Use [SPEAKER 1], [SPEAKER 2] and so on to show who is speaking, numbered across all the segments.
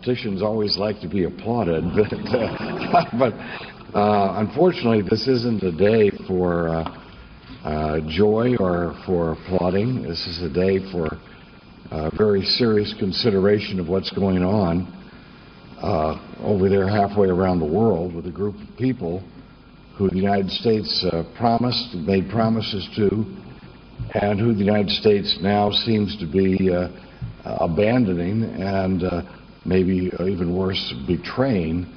[SPEAKER 1] politicians always like to be applauded, but unfortunately, this isn't a day for joy or for applauding. This is a day for very serious consideration of what's going on over there halfway around the world with a group of people who the United States made promises to, and who the United States now seems to be abandoning and maybe even worse, betraying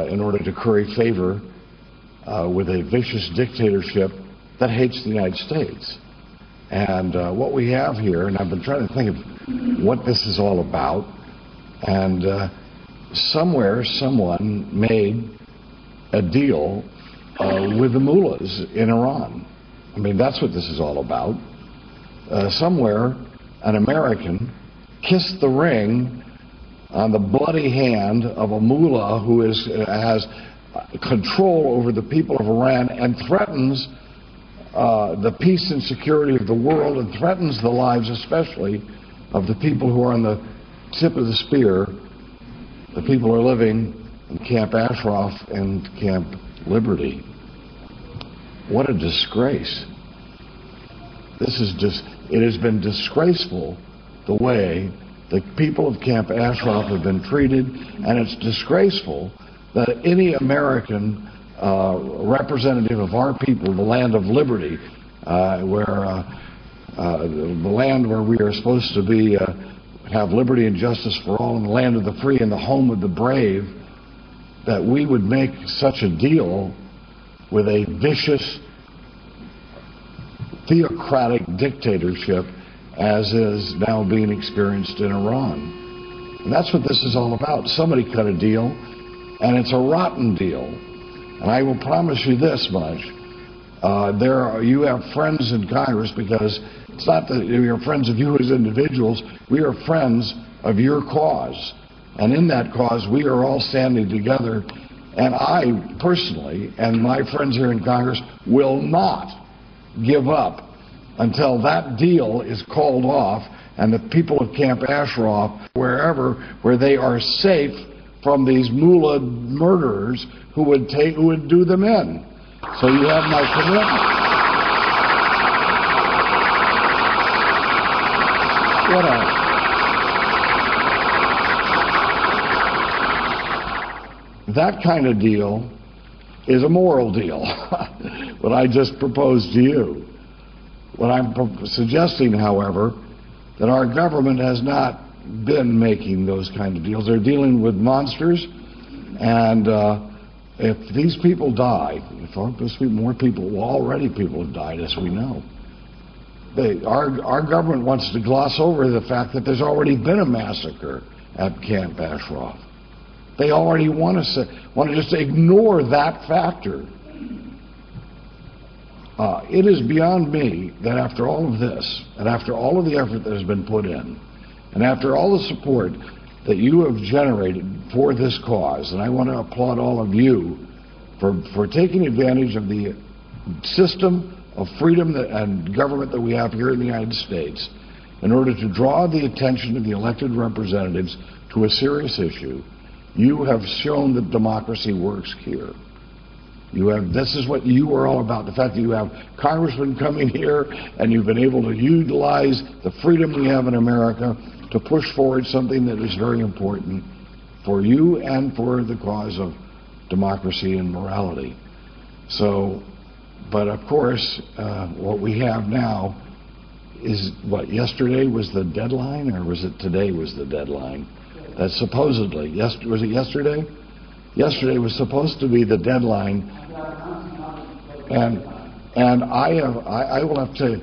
[SPEAKER 1] in order to curry favor with a vicious dictatorship that hates the United States. And what we have here, and I've been trying to think of what this is all about, and somewhere someone made a deal with the mullahs in Iran. I mean, that's what this is all about. Somewhere an American kissed the ring on the bloody hand of a mullah who has control over the people of Iran and threatens the peace and security of the world, and threatens the lives especially of the people who are on the tip of the spear, the people who are living in Camp Ashraf and Camp Liberty. What a disgrace. It has been disgraceful the way the people of Camp Ashraf have been treated, and it's disgraceful that any American representative of our people, the land of liberty, the land where we are supposed to be, have liberty and justice for all, and the land of the free and the home of the brave, that we would make such a deal with a vicious, theocratic dictatorship as is now being experienced in Iran. And that's what this is all about. Somebody cut a deal, and it's a rotten deal. And I will promise you this much. You have friends in Congress, because it's not that we are friends of you as individuals. We are friends of your cause. And in that cause, we are all standing together. And I personally, and my friends here in Congress, will not give up until that deal is called off and the people of Camp Ashraf, where they are safe from these mullah murderers who would do them in. So you have my commitment. That kind of deal is a moral deal, what I just proposed to you. What I'm suggesting, however, that our government has not been making those kind of deals. They're dealing with monsters, and if these people die, more people have died, as we know. Our government wants to gloss over the fact that there's already been a massacre at Camp Ashraf. They already want to just ignore that factor. It is beyond me that after all of this, and after all of the effort that has been put in, and after all the support that you have generated for this cause, and I want to applaud all of you for taking advantage of the system of freedom and government that we have here in the United States in order to draw the attention of the elected representatives to a serious issue. You have shown that democracy works here. This is what you are all about. The fact that you have congressmen coming here and you've been able to utilize the freedom we have in America to push forward something that is very important for you and for the cause of democracy and morality. So, but of course, what we have now is yesterday was the deadline, or was it today was the deadline? That supposedly, was it yesterday? Yesterday was supposed to be the deadline, and I will have to.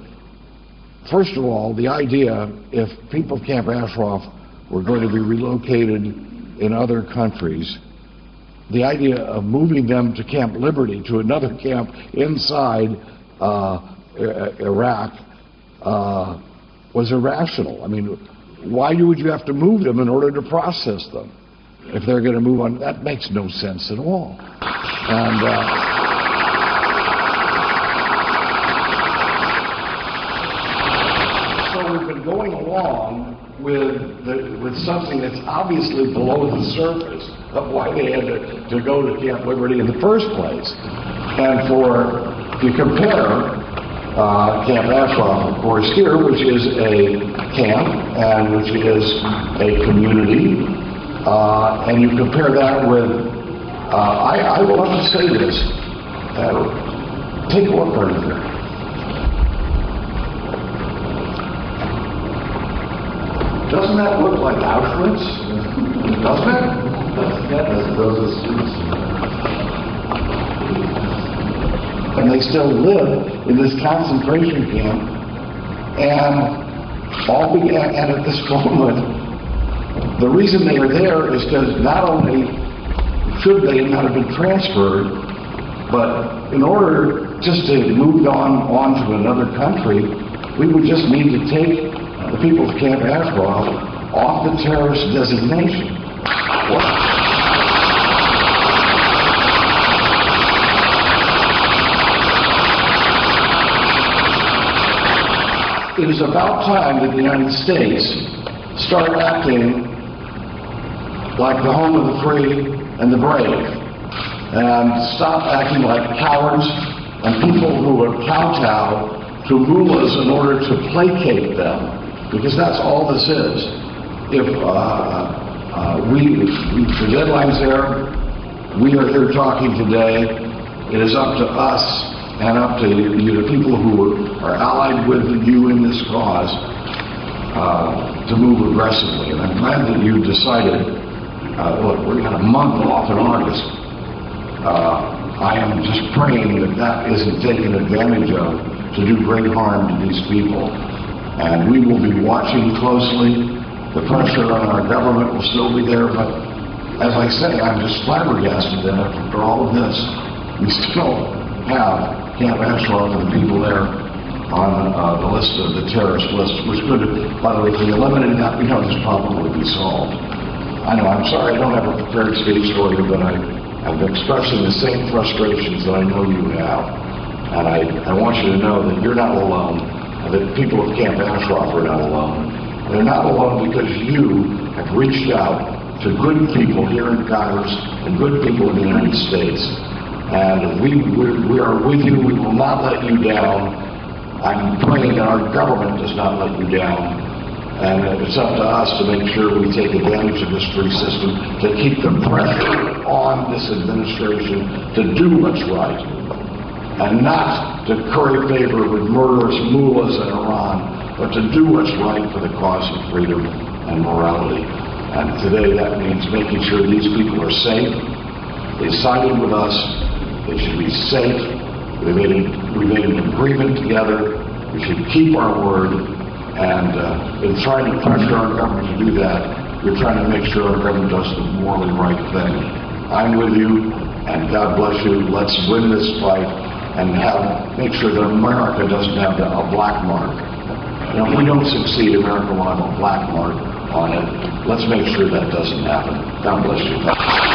[SPEAKER 1] First of all, the idea, if people of Camp Ashraf were going to be relocated in other countries, the idea of moving them to Camp Liberty, to another camp inside Iraq, was irrational. I mean, why would you have to move them in order to process them? If they're going to move on, that makes no sense at all. And so we've been going along with something that's obviously below the surface of why they had to go to Camp Liberty in the first place. And if you compare Camp Ashraf, of course, here, which is a camp and which is a community, and you compare that with, I will have to say this, take a look right there. Doesn't that look like Auschwitz? Doesn't it? Those are streets. And they still live in this concentration camp, and at this moment, the reason they are there is because not only should they not have been transferred, but in order just to move on to another country, we would just need to take the people of Camp Ashraf off the terrorist designation. It is about time that the United States start acting like the home of the free and the brave, and stop acting like cowards and people who would kowtow to mullahs in order to placate them, because that's all this is. If the deadline's there, we are here talking today. It is up to us and up to you, the people who are allied with you in this cause, to move aggressively. And I'm glad that you decided, look, we're got a month off in August. I am just praying that isn't taken advantage of to do great harm to these people. And we will be watching closely. The pressure on our government will still be there, but as I say, I'm just flabbergasted that after all of this, we still have Camp Ashraf and the people there on the list of the terrorist list, which could, by the way, if we eliminated that, this problem would be solved. I know, I'm sorry I don't have a prepared speech for you, but I've been expressing the same frustrations that I know you have. And I want you to know that you're not alone, and that people of Camp Ashraf are not alone. They're not alone because you have reached out to good people here in Congress and good people in the United States. And we are with you. We will not let you down. I'm praying that our government does not let you down. And it's up to us to make sure we take advantage of this free system, to keep the pressure on this administration to do what's right, and not to curry favor with murderous mullahs in Iran, but to do what's right for the cause of freedom and morality. And today that means making sure these people are safe. They sided with us. They should be safe. We made an agreement together. We should keep our word. And in trying to pressure our government to do that, we're trying to make sure our government does the morally right thing. I'm with you, and God bless you. Let's win this fight and make sure that America doesn't have a black mark. If we don't succeed, America will have a black mark on it. Let's make sure that doesn't happen. God bless you.